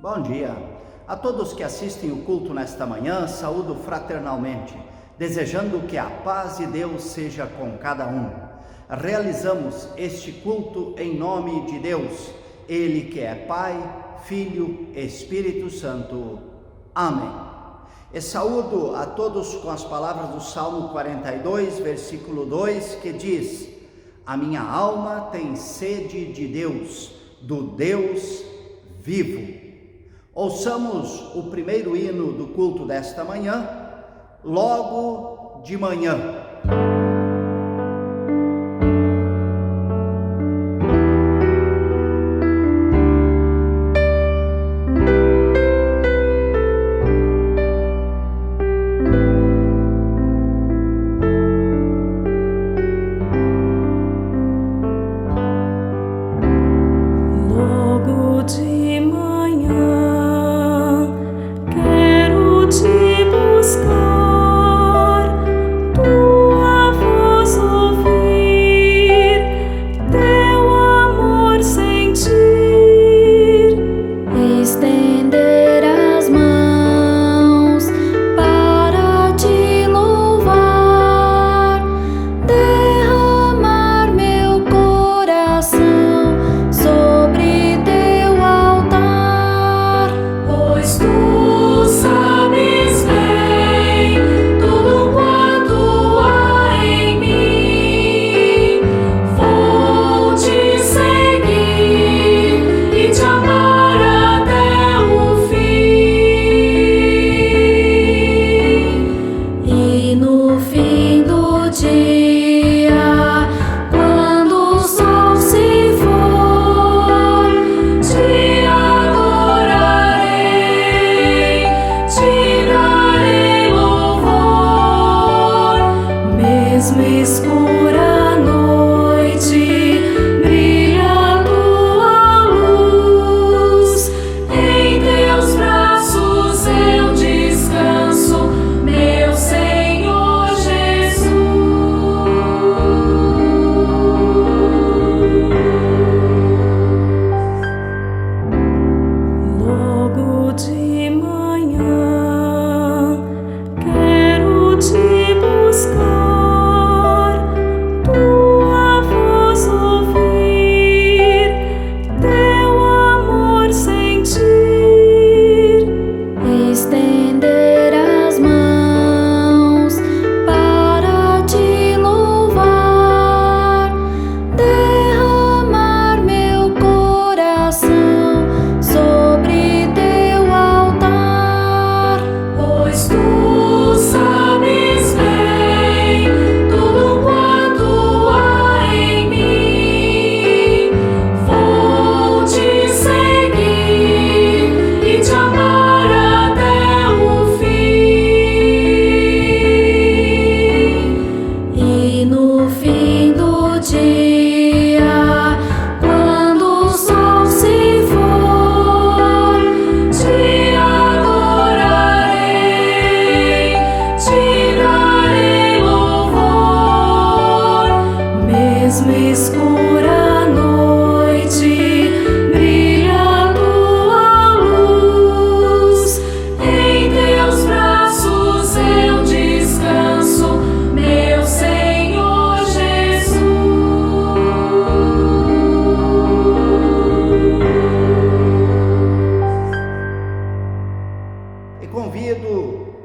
Bom dia a todos que assistem o culto nesta manhã. Saúdo fraternalmente, desejando que a paz de Deus seja com cada um. Realizamos este culto em nome de Deus, Ele que é Pai, Filho, Espírito Santo. Amém. E saúdo a todos com as palavras do Salmo 42, versículo 2, que diz: a minha alma tem sede de Deus, do Deus vivo. Ouçamos o primeiro hino do culto desta manhã, logo de manhã.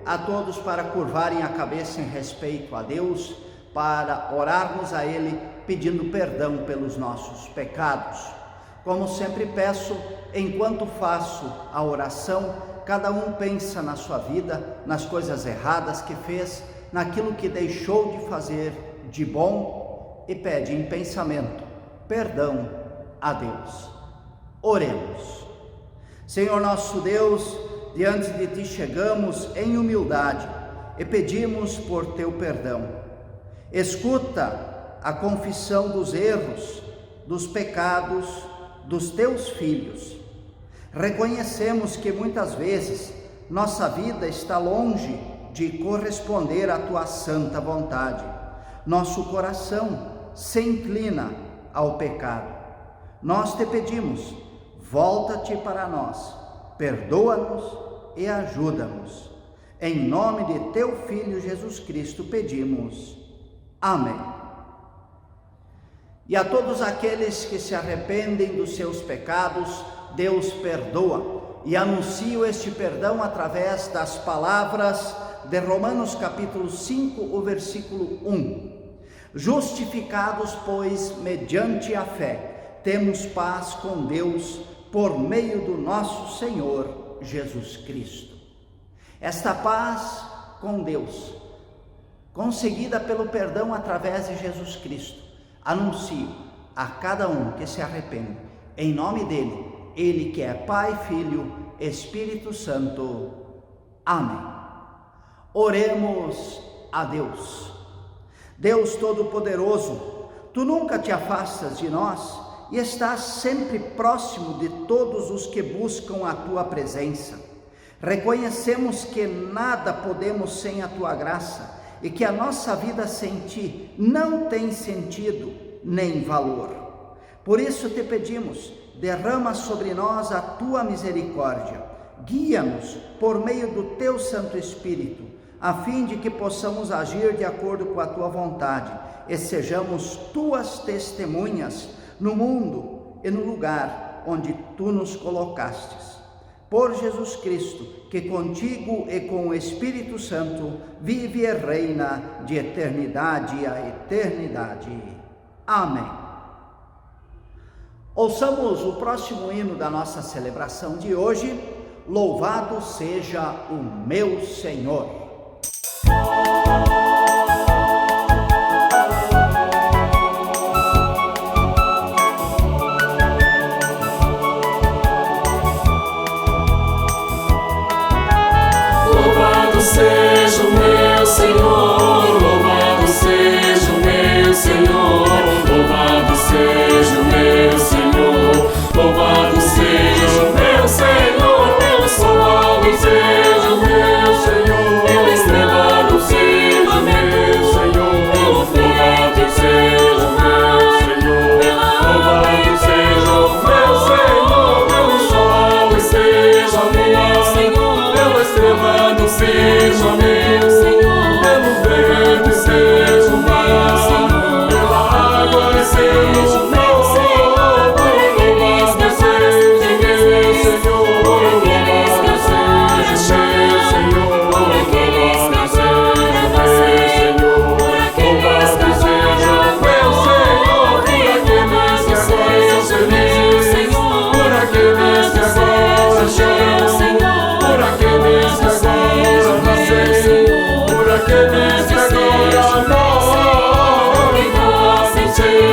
A todos para curvarem a cabeça em respeito a Deus, para orarmos a Ele pedindo perdão pelos nossos pecados. Como sempre peço, enquanto faço a oração, cada um pensa na sua vida, nas coisas erradas que fez, naquilo que deixou de fazer de bom e pede em pensamento perdão a Deus. Oremos. Senhor nosso Deus, diante de Ti chegamos em humildade e pedimos por Teu perdão. Escuta a confissão dos erros, dos pecados dos Teus filhos. Reconhecemos que muitas vezes nossa vida está longe de corresponder à Tua santa vontade. Nosso coração se inclina ao pecado. Nós Te pedimos, volta-te para nós. perdoa-nos e ajuda-nos. Em nome de teu Filho Jesus Cristo pedimos. Amém. E a todos aqueles que se arrependem dos seus pecados, Deus perdoa e anuncia este perdão através das palavras de Romanos capítulo 5, o versículo 1. Justificados, pois, mediante a fé, temos paz com Deus por meio do nosso Senhor Jesus Cristo. Esta paz com Deus, conseguida pelo perdão através de Jesus Cristo, anuncio a cada um que se arrepende, em nome dele, ele que é Pai, Filho, Espírito Santo. Amém. Oremos a Deus. Deus Todo-Poderoso, tu nunca te afastas de nós e estás sempre próximo de todos os que buscam a tua presença. Reconhecemos que nada podemos sem a tua graça e que a nossa vida sem ti não tem sentido nem valor. Por isso te pedimos, derrama sobre nós a tua misericórdia, guia-nos por meio do teu Santo Espírito, a fim de que possamos agir de acordo com a tua vontade e sejamos tuas testemunhas no mundo e no lugar onde tu nos colocastes. Por Jesus Cristo, que contigo e com o Espírito Santo vive e reina de eternidade a eternidade. Amém. Ouçamos o próximo hino da nossa celebração de hoje. Louvado seja o meu Senhor. Louvado seja o meu Senhor, louvado seja o meu Senhor, louvado seja o meu Senhor, louvado seja o meu Senhor, louvado seja o meu Senhor, pela estrela do firmamento, louvado seja o meu Senhor, louvado seja o meu Senhor, louvado seja o meu Senhor, pela estrela do firmamento, pelo vento seja o meu Senhor, pela água seja o meu Senhor, louvado seja o meu Senhor, louvado seja o meu Senhor, louvado seja o meu Senhor, louvado seja o meu Senhor, por aqueles que agora são felizes, por aqueles que agora nascem, por aqueles que agora morrem, louvado seja o meu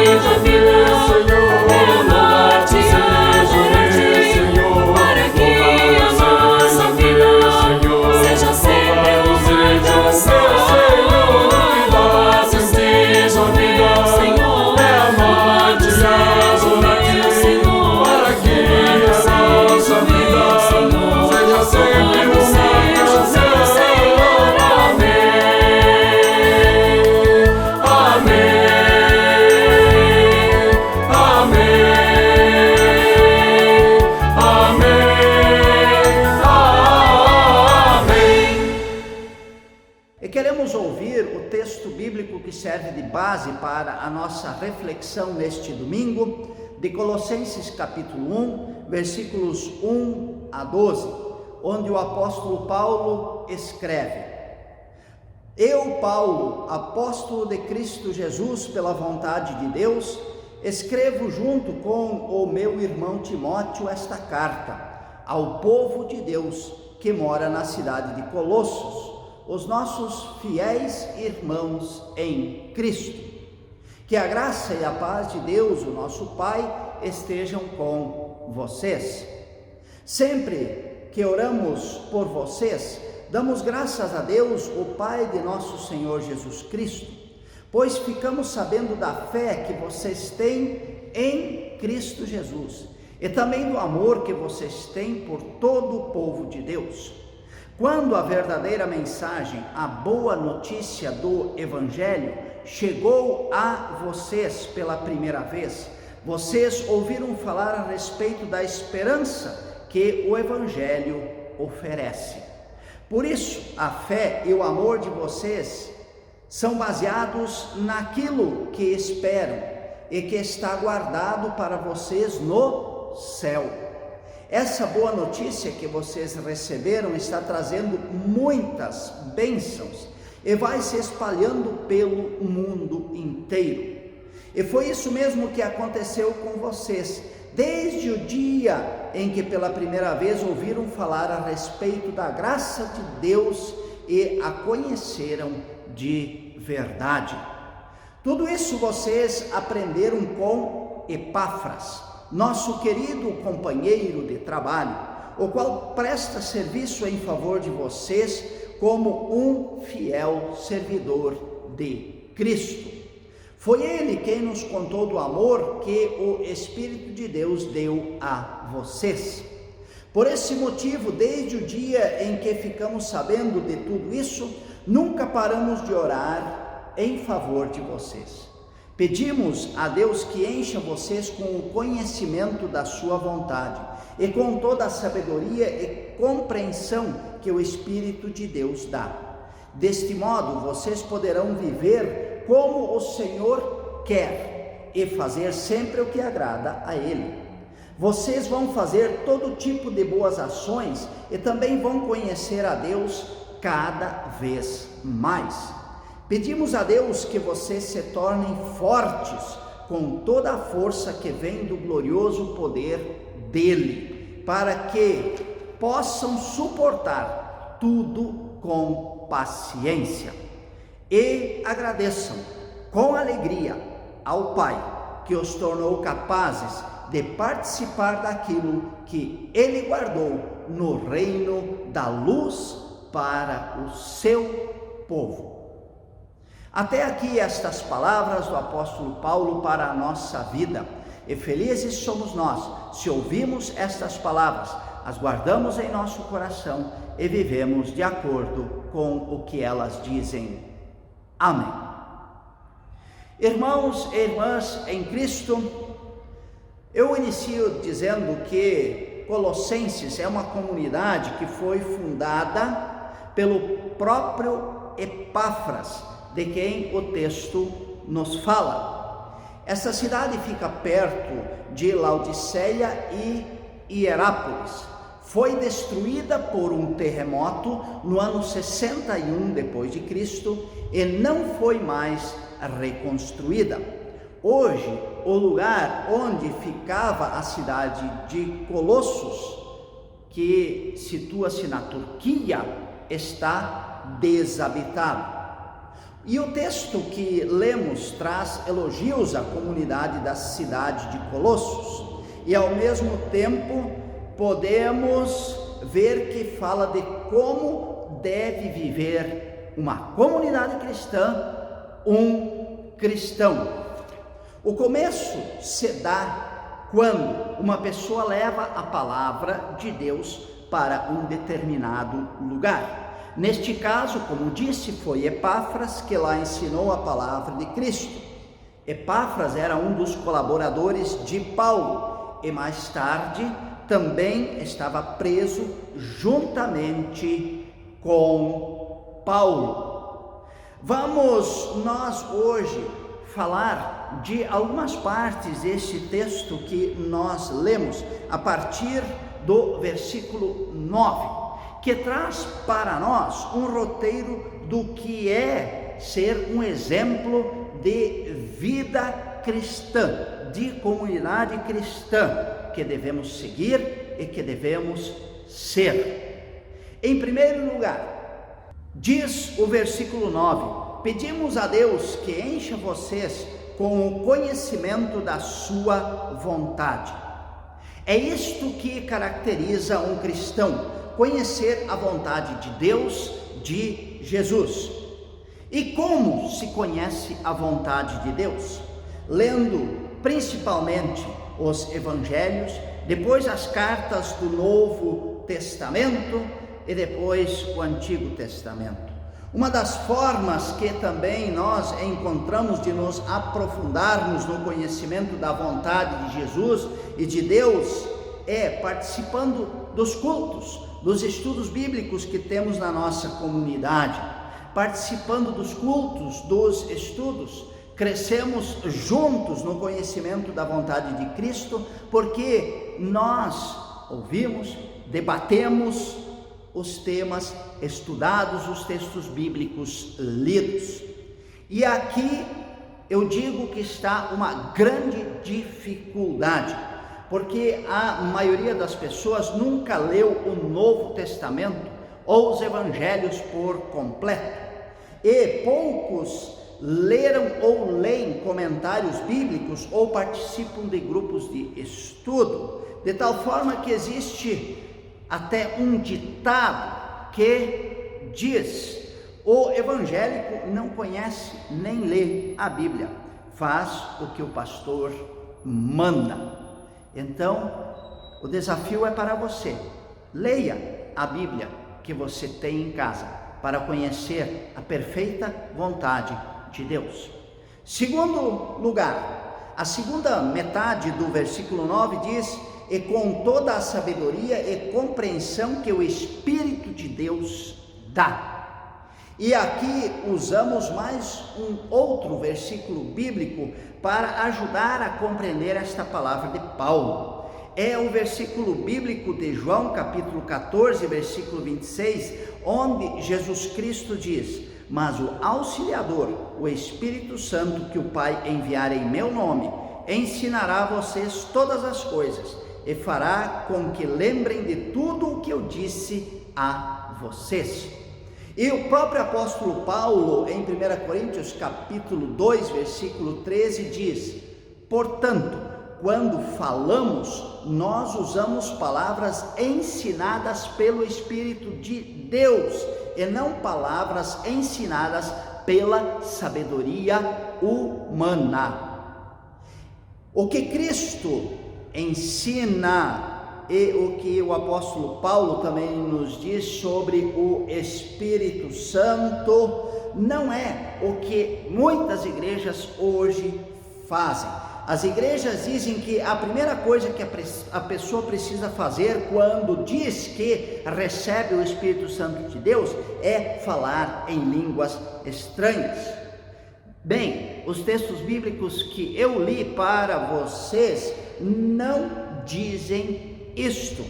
Senhor, louvado seja o meu Senhor, para que a nossa vida seja sempre o meu Senhor, louvado seja o meu Senhor, é amar-te e adorar-te, para que a nossa vida seja sempre uma canção. E queremos ouvir o texto bíblico que serve de base para a nossa reflexão neste domingo, de Colossenses capítulo 1, versículos 1 a 12, onde o apóstolo Paulo escreve: Eu, Paulo, apóstolo de Cristo Jesus pela vontade de Deus, escrevo junto com o meu irmão Timóteo esta carta ao povo de Deus que mora na cidade de Colossos, os nossos fiéis irmãos em Cristo. Que a graça e a paz de Deus, o nosso Pai, estejam com vocês. Sempre que oramos por vocês, damos graças a Deus, o Pai de nosso Senhor Jesus Cristo, pois ficamos sabendo da fé que vocês têm em Cristo Jesus e também do amor que vocês têm por todo o povo de Deus. Quando a verdadeira mensagem, a boa notícia do Evangelho, chegou a vocês pela primeira vez, vocês ouviram falar a respeito da esperança que o Evangelho oferece. Por isso, a fé e o amor de vocês são baseados naquilo que esperam e que está guardado para vocês no céu. Essa boa notícia que vocês receberam está trazendo muitas bênçãos e vai se espalhando pelo mundo inteiro. E foi isso mesmo que aconteceu com vocês, desde o dia em que pela primeira vez ouviram falar a respeito da graça de Deus e a conheceram de verdade. Tudo isso vocês aprenderam com Epáfras, nosso querido companheiro de trabalho, o qual presta serviço em favor de vocês como um fiel servidor de Cristo. Foi ele quem nos contou do amor que o Espírito de Deus deu a vocês. Por esse motivo, desde o dia em que ficamos sabendo de tudo isso, nunca paramos de orar em favor de vocês. Pedimos a Deus que encha vocês com o conhecimento da sua vontade e com toda a sabedoria e compreensão que o Espírito de Deus dá. Deste modo, vocês poderão viver como o Senhor quer e fazer sempre o que agrada a Ele. Vocês vão fazer todo tipo de boas ações e também vão conhecer a Deus cada vez mais. Pedimos a Deus que vocês se tornem fortes com toda a força que vem do glorioso poder dEle, para que possam suportar tudo com paciência. E agradeçam com alegria ao Pai que os tornou capazes de participar daquilo que Ele guardou no reino da luz para o seu povo. Até aqui estas palavras do apóstolo Paulo para a nossa vida. E felizes somos nós se ouvimos estas palavras, as guardamos em nosso coração e vivemos de acordo com o que elas dizem. Amém. Irmãos e irmãs em Cristo, eu inicio dizendo que Colossenses é uma comunidade que foi fundada pelo próprio Epáfras, de quem o texto nos fala. Essa cidade fica perto de Laodiceia e Hierápolis. Foi destruída por um terremoto no ano 61 depois de Cristo e não foi mais reconstruída. Hoje, o lugar onde ficava a cidade de Colossos, que situa-se na Turquia, está desabitado. E o texto que lemos traz elogios à comunidade da cidade de Colossos e ao mesmo tempo podemos ver que fala de como deve viver uma comunidade cristã, um cristão. O começo se dá quando uma pessoa leva a palavra de Deus para um determinado lugar. Neste caso, como disse, foi Epáfras que lá ensinou a palavra de Cristo. Epáfras era um dos colaboradores de Paulo e mais tarde também estava preso juntamente com Paulo. Vamos nós hoje falar de algumas partes deste texto que nós lemos a partir do versículo 9, que traz para nós um roteiro do que é ser um exemplo de vida cristã, de comunidade cristã, que devemos seguir e que devemos ser. Em primeiro lugar, diz o versículo 9: pedimos a Deus que encha vocês com o conhecimento da sua vontade. É isto que caracteriza um cristão: conhecer a vontade de Deus, de Jesus. E como se conhece a vontade de Deus? Lendo principalmente os evangelhos, depois as cartas do Novo Testamento e depois o Antigo Testamento. Uma das formas que também nós encontramos de nos aprofundarmos no conhecimento da vontade de Jesus e de Deus é participando dos cultos, dos estudos bíblicos que temos na nossa comunidade, participando dos cultos, dos estudos. Crescemos juntos no conhecimento da vontade de Cristo, porque nós ouvimos, debatemos os temas estudados, os textos bíblicos lidos. E aqui eu digo que está uma grande dificuldade, porque a maioria das pessoas nunca leu o Novo Testamento ou os Evangelhos por completo, e poucos leram ou leem comentários bíblicos ou participam de grupos de estudo, de tal forma que existe até um ditado que diz: o evangélico não conhece nem lê a Bíblia, faz o que o pastor manda. Então, o desafio é para você: leia a Bíblia que você tem em casa, para conhecer a perfeita vontade de Deus. Segundo lugar, a segunda metade do versículo 9 diz: e com toda a sabedoria e compreensão que o Espírito de Deus dá. E aqui usamos mais um outro versículo bíblico para ajudar a compreender esta palavra de Paulo. É o versículo bíblico de João capítulo 14, versículo 26, onde Jesus Cristo diz: mas o Auxiliador, o Espírito Santo, que o Pai enviar em meu nome, ensinará a vocês todas as coisas e fará com que lembrem de tudo o que eu disse a vocês. E o próprio apóstolo Paulo, em 1 Coríntios capítulo 2, versículo 13, diz: portanto, quando falamos, nós usamos palavras ensinadas pelo Espírito de Deus, e não palavras ensinadas pela sabedoria humana. O que Cristo ensina e o que o apóstolo Paulo também nos diz sobre o Espírito Santo não é o que muitas igrejas hoje fazem. As igrejas dizem que a primeira coisa que a pessoa precisa fazer quando diz que recebe o Espírito Santo de Deus é falar em línguas estranhas. Bem, os textos bíblicos que eu li para vocês não dizem isto.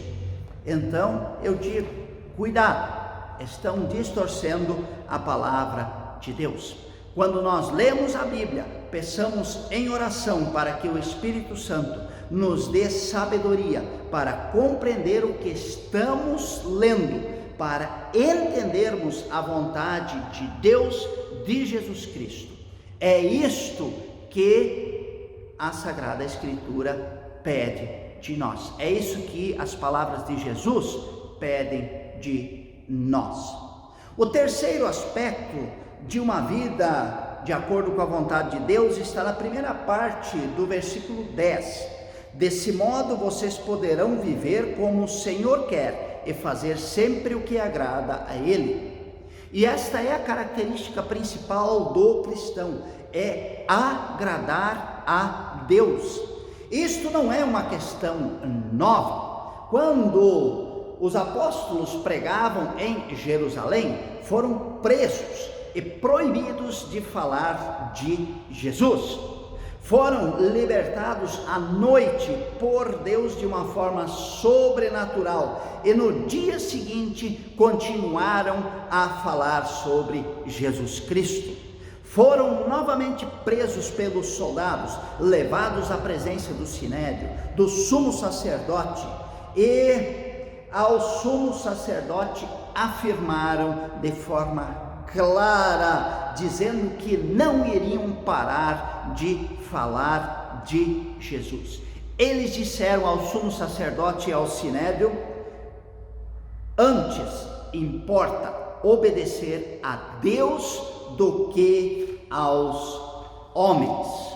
Então eu digo: cuidado, estão distorcendo a palavra de Deus. Quando nós lemos a Bíblia, peçamos em oração para que o Espírito Santo nos dê sabedoria para compreender o que estamos lendo, para entendermos a vontade de Deus, de Jesus Cristo. É isto que a Sagrada Escritura pede de nós. É isso que as palavras de Jesus pedem de nós. O terceiro aspecto de uma vida de acordo com a vontade de Deus está na primeira parte do versículo 10. Desse modo vocês poderão viver como o Senhor quer e fazer sempre o que agrada a Ele. E esta é a característica principal do cristão, é agradar a Deus. Isto não é uma questão nova. Quando os apóstolos pregavam em Jerusalém, foram presos e proibidos de falar de Jesus. Foram libertados à noite por Deus de uma forma sobrenatural e no dia seguinte continuaram a falar sobre Jesus Cristo. Foram novamente presos pelos soldados, levados à presença do sinédrio, do sumo sacerdote, e ao sumo sacerdote afirmaram de forma clara, dizendo que não iriam parar de falar de Jesus. Eles disseram ao sumo sacerdote e ao sinédrio: antes importa obedecer a Deus do que aos homens.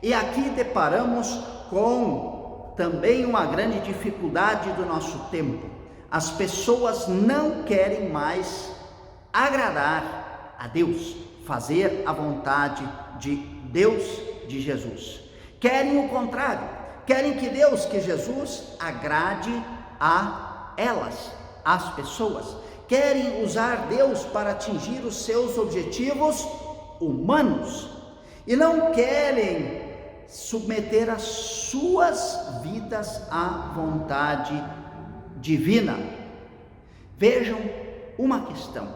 E aqui deparamos com também uma grande dificuldade do nosso tempo. As pessoas não querem mais agradar a Deus, fazer a vontade de Deus, de Jesus. Querem o contrário, querem que Deus, que Jesus, agrade a elas, às pessoas. Querem usar Deus para atingir os seus objetivos humanos e não querem submeter as suas vidas à vontade divina. Vejam uma questão: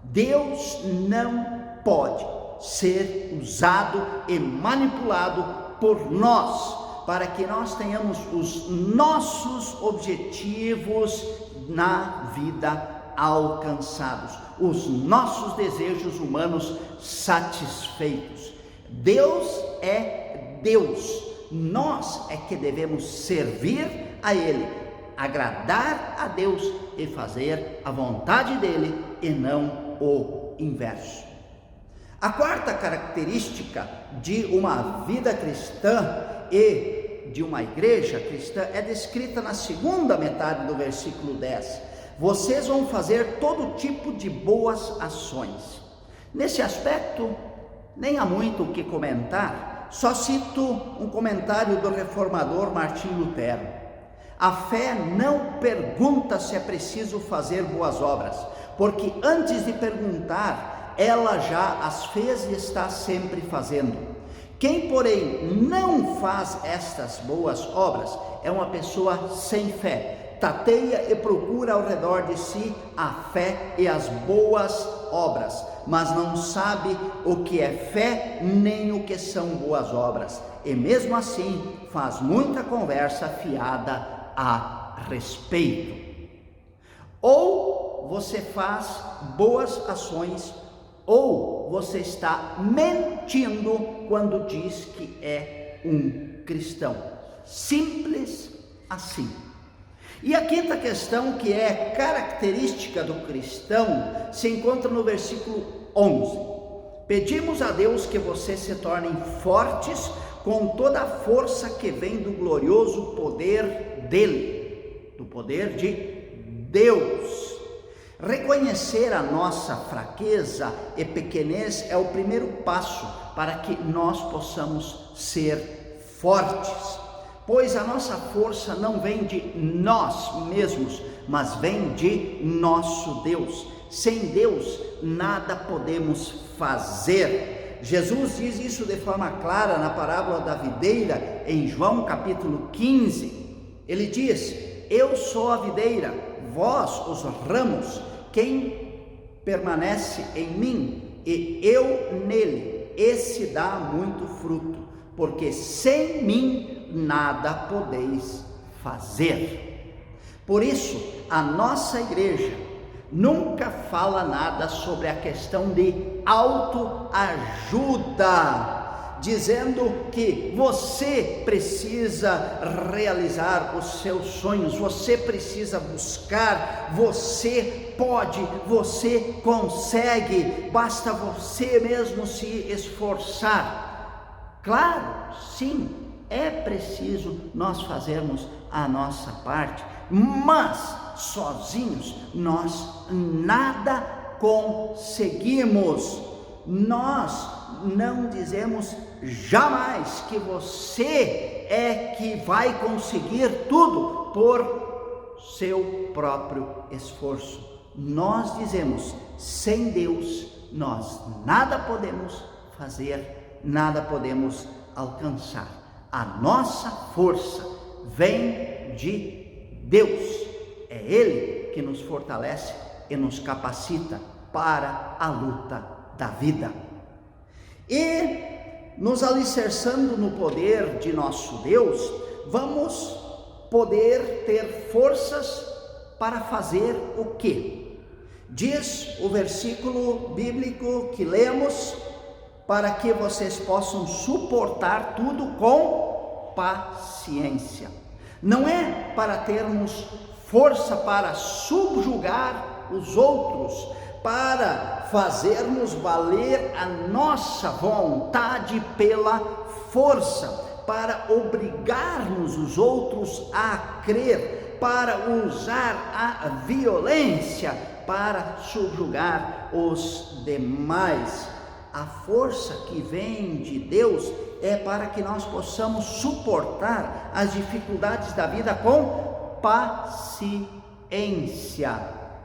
Deus não pode ser usado e manipulado por nós para que nós tenhamos os nossos objetivos na vida alcançados, os nossos desejos humanos satisfeitos. Deus é Deus, nós é que devemos servir a Ele, agradar a Deus e fazer a vontade dEle e não o inverso. A quarta característica de uma vida cristã e de uma igreja cristã é descrita na segunda metade do versículo 10. Vocês vão fazer todo tipo de boas ações. Nesse aspecto, nem há muito o que comentar, só cito um comentário do reformador Martim Lutero. A fé não pergunta se é preciso fazer boas obras, porque antes de perguntar, ela já as fez e está sempre fazendo. Quem, porém, não faz estas boas obras é uma pessoa sem fé. Tateia e procura ao redor de si a fé e as boas obras, mas não sabe o que é fé nem o que são boas obras, e mesmo assim faz muita conversa fiada a respeito. Ou você faz boas ações, ou você está mentindo quando diz que é um cristão. Simples assim. E a quinta questão, que é característica do cristão, se encontra no versículo 11. Pedimos a Deus que vocês se tornem fortes com toda a força que vem do glorioso poder dele, do poder de Deus. Reconhecer a nossa fraqueza e pequenez é o primeiro passo para que nós possamos ser fortes. Pois a nossa força não vem de nós mesmos, mas vem de nosso Deus. Sem Deus, nada podemos fazer. Jesus diz isso de forma clara na parábola da videira, em João capítulo 15. Ele diz: eu sou a videira, vós os ramos. Quem permanece em mim e eu nele, esse dá muito fruto, porque sem mim nada podeis fazer. Por isso, a nossa igreja nunca fala nada sobre a questão de autoajuda, dizendo que você precisa realizar os seus sonhos, você precisa buscar, você pode, você consegue, basta você mesmo se esforçar. Claro, sim, é preciso nós fazermos a nossa parte, mas sozinhos nós nada conseguimos. Nós não dizemos jamais que você é que vai conseguir tudo por seu próprio esforço. Nós dizemos: sem Deus nós nada podemos fazer, nada podemos alcançar. A nossa força vem de Deus. É Ele que nos fortalece e nos capacita para a luta da vida. E nos alicerçando no poder de nosso Deus, vamos poder ter forças para fazer o quê? Diz o versículo bíblico que lemos: para que vocês possam suportar tudo com paciência. Não é para termos força para subjugar os outros, para fazermos valer a nossa vontade pela força, para obrigarmos os outros a crer, para usar a violência para subjugar os demais. A força que vem de Deus é para que nós possamos suportar as dificuldades da vida com paciência.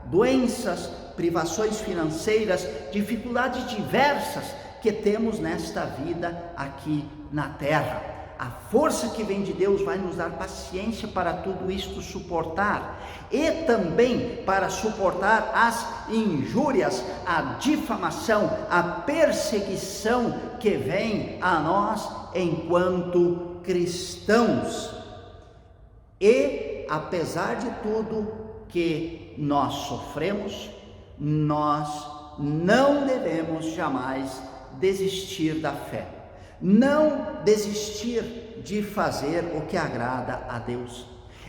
Doenças, privações financeiras, dificuldades diversas que temos nesta vida aqui na terra. A força que vem de Deus vai nos dar paciência para tudo isto suportar, e também para suportar as injúrias, a difamação, a perseguição que vem a nós enquanto cristãos. E apesar de tudo que nós sofremos, nós não devemos jamais desistir da fé. Não desistir de fazer o que agrada a Deus.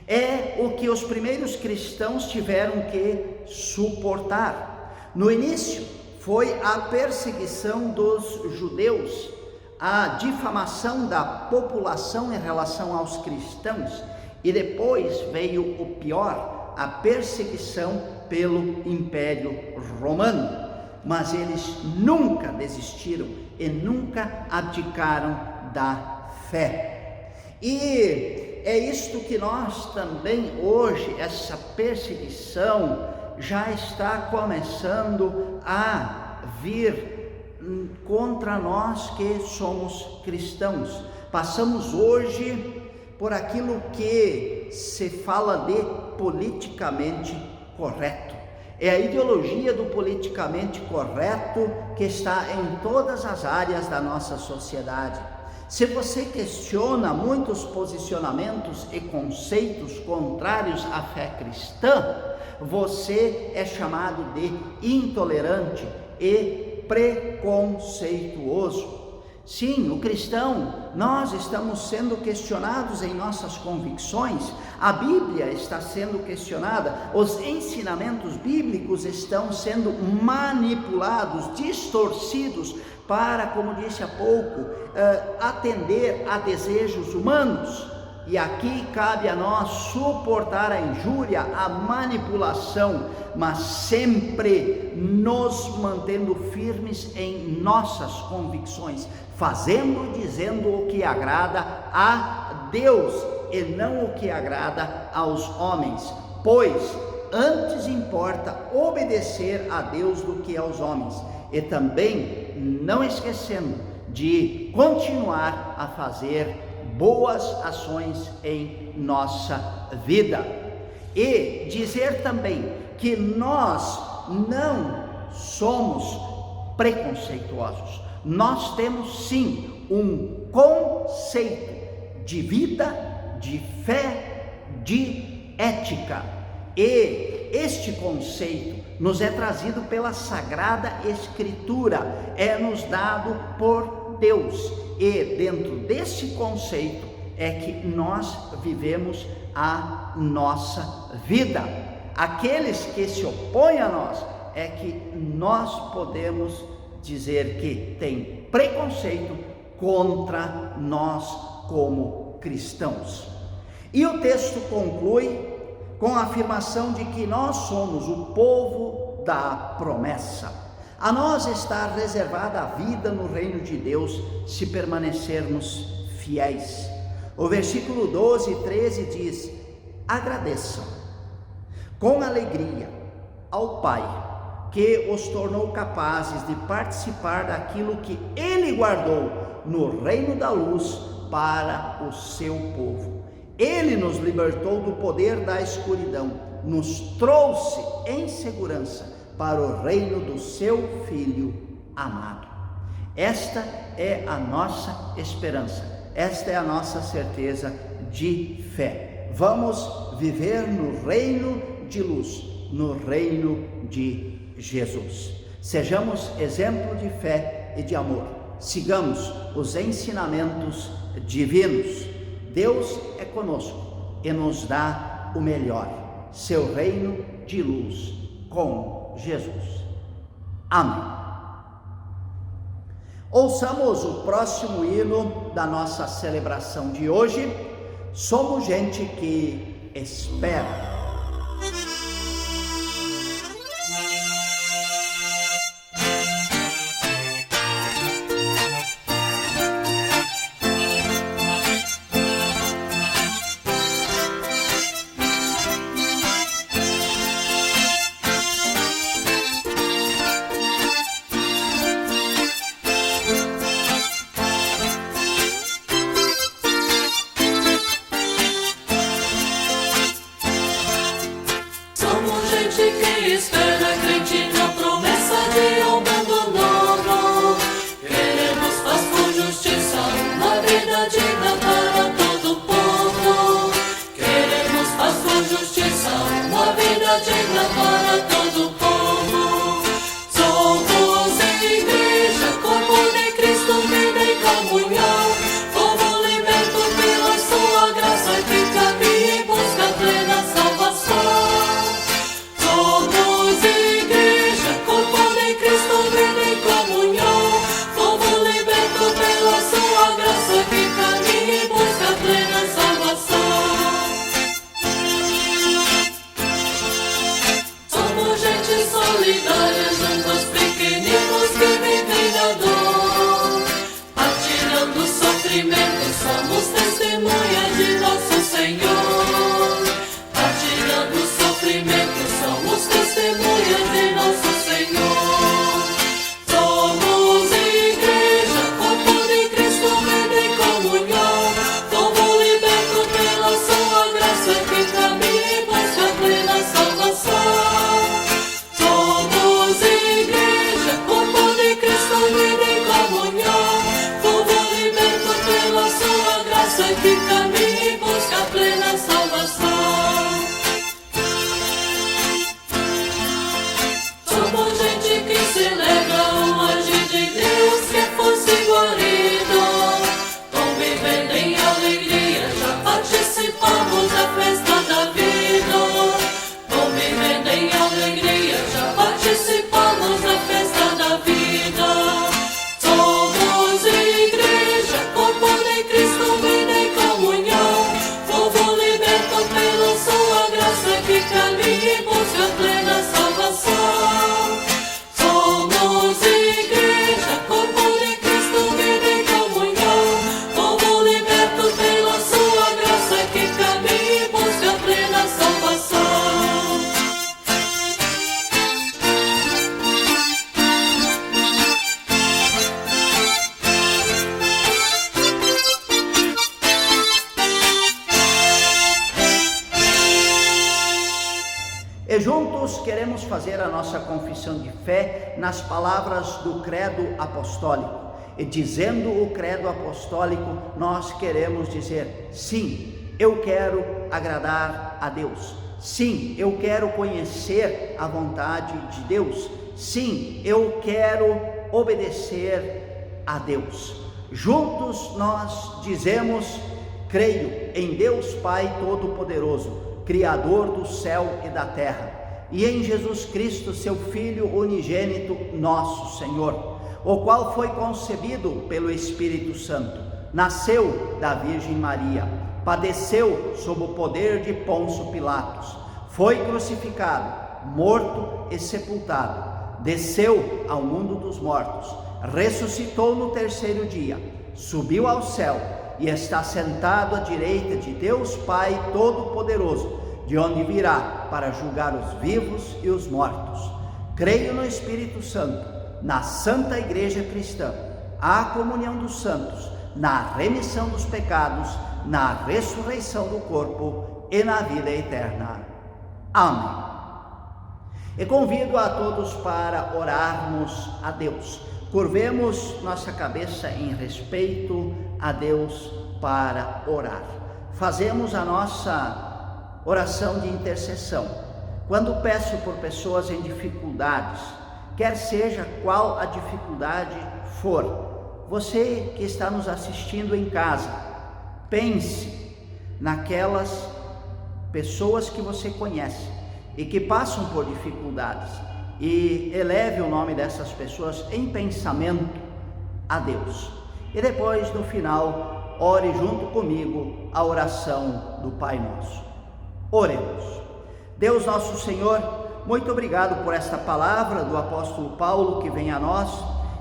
É o que os primeiros cristãos tiveram que suportar. No início foi a perseguição dos judeus, a difamação da população em relação aos cristãos, e depois veio o pior, a perseguição pelo Império Romano. Mas eles nunca desistiram e nunca abdicaram da fé. E é isto que nós também hoje, essa perseguição já está começando a vir contra nós que somos cristãos. Passamos hoje por aquilo que se fala de politicamente correto. É a ideologia do politicamente correto que está em todas as áreas da nossa sociedade. Se você questiona muitos posicionamentos e conceitos contrários à fé cristã, você é chamado de intolerante e preconceituoso. Sim, o cristão, nós estamos sendo questionados em nossas convicções, a Bíblia está sendo questionada, os ensinamentos bíblicos estão sendo manipulados, distorcidos para, como disse há pouco, atender a desejos humanos. E aqui cabe a nós suportar a injúria, a manipulação, mas sempre nos mantendo firmes em nossas convicções, fazendo e dizendo o que agrada a Deus e não o que agrada aos homens, pois antes importa obedecer a Deus do que aos homens, e também não esquecendo de continuar a fazer boas ações em nossa vida, e dizer também que nós não somos preconceituosos. Nós temos sim um conceito de vida, de fé, de ética, e este conceito nos é trazido pela Sagrada Escritura, é nos dado por Deus, e dentro desse conceito é que nós vivemos a nossa vida. Aqueles que se opõem a nós, é que nós podemos dizer que tem preconceito contra nós como cristãos. E o texto conclui com a afirmação de que nós somos o povo da promessa. A nós está reservada a vida no reino de Deus se permanecermos fiéis. O versículo 12 e 13 diz: agradeçam com alegria ao Pai, que os tornou capazes de participar daquilo que Ele guardou no reino da luz para o seu povo. Ele nos libertou do poder da escuridão, nos trouxe em segurança para o reino do seu Filho amado. Esta é a nossa esperança, esta é a nossa certeza de fé. Vamos viver no reino de luz, no reino de Jesus. Sejamos exemplo de fé e de amor. Sigamos os ensinamentos divinos. Deus é conosco e nos dá o melhor, seu reino de luz com Jesus. Amém. Ouçamos o próximo hino da nossa celebração de hoje. Somos gente que espera. graça que caminha e busca a plena salvação. Somos gente que celebra o agir de Deus que fosse guarido. Convivendo em alegria, já participamos da festa da vida. Convivendo em alegria, já participamos da festa da vida. Somos igreja, corpo de Cristo, vida em comunhão. Povo liberto pela sua graça que caminha e busca a plena salvação. Somos igreja, corpo de Cristo, vida em comunhão. Povo liberto pela sua graça que caminha e busca a plena salvação. E juntos queremos fazer a nossa confissão de fé nas palavras do credo apostólico. E dizendo o credo apostólico, nós queremos dizer: sim, eu quero agradar a Deus. Sim, eu quero conhecer a vontade de Deus. Sim, eu quero obedecer a Deus. Juntos nós dizemos: creio em Deus Pai Todo-Poderoso, Criador do céu e da terra, e em Jesus Cristo, seu Filho unigênito, nosso Senhor, o qual foi concebido pelo Espírito Santo, nasceu da Virgem Maria, padeceu sob o poder de Pôncio Pilatos, foi crucificado, morto e sepultado, desceu ao mundo dos mortos, ressuscitou no terceiro dia, subiu ao céu e está sentado à direita de Deus Pai Todo-Poderoso, de onde virá para julgar os vivos e os mortos. Creio no Espírito Santo, na Santa Igreja Cristã, a comunhão dos santos, na remissão dos pecados, na ressurreição do corpo e na vida eterna. Amém. E convido a todos para orarmos a Deus. Curvemos nossa cabeça em respeito a Deus para orar. Fazemos a nossa oração de intercessão. Quando peço por pessoas em dificuldades, quer seja qual a dificuldade for, você que está nos assistindo em casa, pense naquelas pessoas que você conhece e que passam por dificuldades, e eleve o nome dessas pessoas em pensamento a Deus. E depois, no final, ore junto comigo a oração do Pai Nosso. Oremos. Deus nosso Senhor, muito obrigado por esta palavra do apóstolo Paulo que vem a nós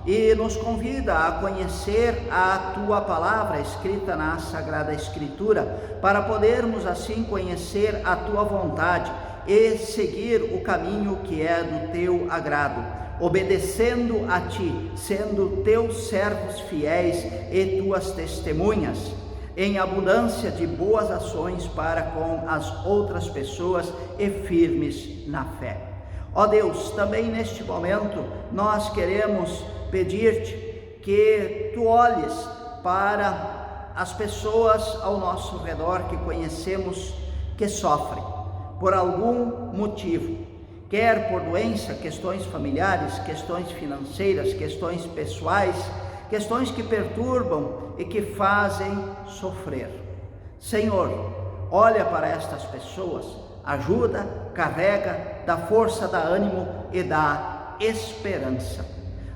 e nos convida a conhecer a Tua palavra escrita na Sagrada Escritura, para podermos assim conhecer a Tua vontade e seguir o caminho que é do Teu agrado, obedecendo a Ti, sendo Teus servos fiéis e Tuas testemunhas, em abundância de boas ações para com as outras pessoas e firmes na fé. Ó Deus, também neste momento nós queremos pedir-te que Tu olhes para as pessoas ao nosso redor que conhecemos que sofrem por algum motivo, quer por doença, questões familiares, questões financeiras, questões pessoais, questões que perturbam e que fazem sofrer. Senhor, olha para estas pessoas, ajuda, carrega, dá força, dá ânimo e dá esperança.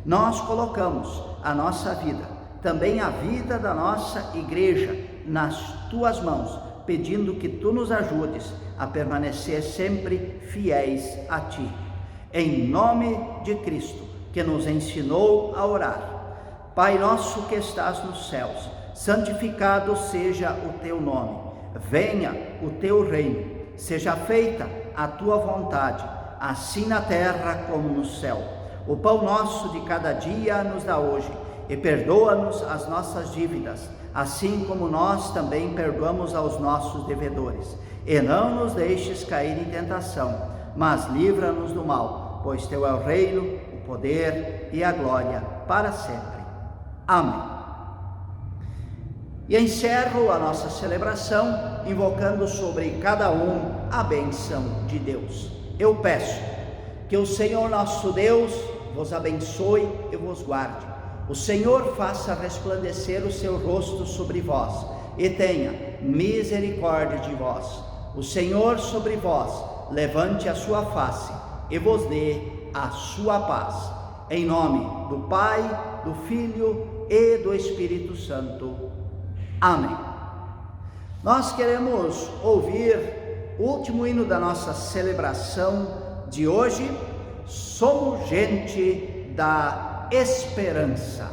Nós colocamos a nossa vida, também a vida da nossa igreja, nas Tuas mãos, pedindo que Tu nos ajudes a permanecer sempre fiéis a Ti. Em nome de Cristo, que nos ensinou a orar. Pai nosso que estás nos céus, santificado seja o Teu nome. Venha o Teu reino. Seja feita a Tua vontade, assim na terra como no céu. O pão nosso de cada dia nos dá hoje, e perdoa-nos as nossas dívidas, assim como nós também perdoamos aos nossos devedores. E não nos deixes cair em tentação, mas livra-nos do mal, pois Teu é o reino, o poder e a glória para sempre. Amém. E encerro a nossa celebração invocando sobre cada um a bênção de Deus. Eu peço que o Senhor nosso Deus vos abençoe e vos guarde. O Senhor faça resplandecer o seu rosto sobre vós e tenha misericórdia de vós. O Senhor sobre vós levante a sua face e vos dê a sua paz. Em nome do Pai, do Filho e do Espírito Santo. Amém. Nós queremos ouvir o último hino da nossa celebração de hoje. Somos gente da esperança.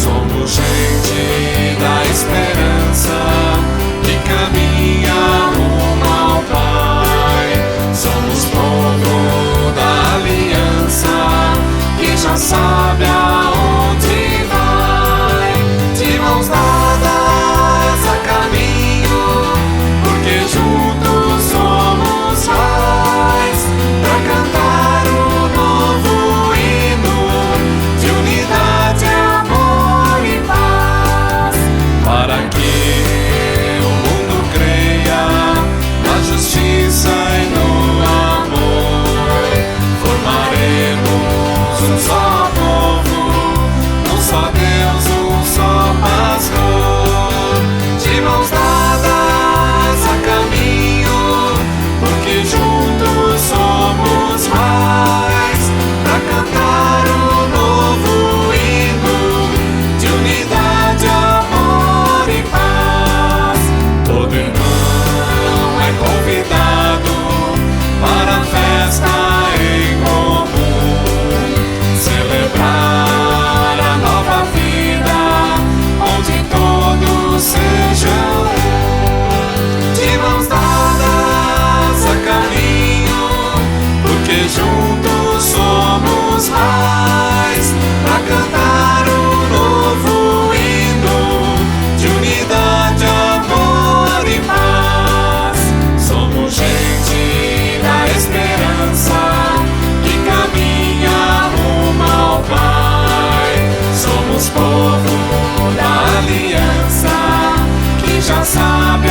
Somos gente da esperança que caminha rumo ao Pai. Somos povo da aliança que já sabe aonde vai. De mãos dadas a caminho, porque juntos somos mais. Pra cantar o novo hino de unidade, amor e paz. Para que o mundo creia na justiça e no amor, formaremos um só povo, um só Deus, um só pastor. De mãos dadas a caminho, porque juntos somos mais. Pra cantar o novo hino de unidade, amor e paz. Todo irmão é convidado para a festa em comum, celebrar a nova vida, onde todos sejam um. De mãos dadas a caminho, porque juntos somos mais. Pra cantar o novo hino de unidade, amor e paz. Somos gente da esperança que caminha rumo ao Pai. Somos povo da aliança que já sabe